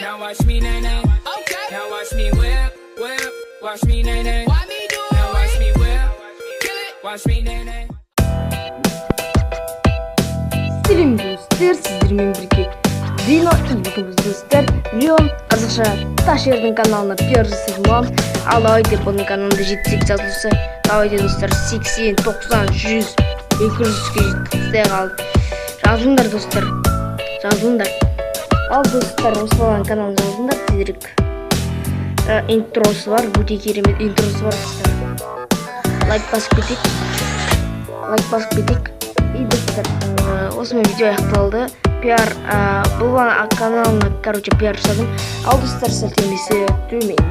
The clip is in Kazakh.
Now watch me nay nay. Okay. Now watch me whip, whip. Watch me nay nay. Why me do it? Now watch me whip. Kill it. Watch me nay nay. Сәлем достар, сіздермен бірге Дина үйбекіміз достар. Леон қазақша Ташердің каналына первый жасаймын. Алайда бұның каналында жетсек жазылса, алайда достар 80, 90, 100, 200-ге жеткізді қалды. Жазылыңдар достар, жазылыңдар. Ал достар, осылаған каналын жазылыңдар тезірек. Интросы бар, өте керемет интросы бар достар. Лайк басып кетейік. И достар, осымен видео аяқталды. Пиар бұл каналына, пиар жасадым. Ал достар, сілтемесі төменде.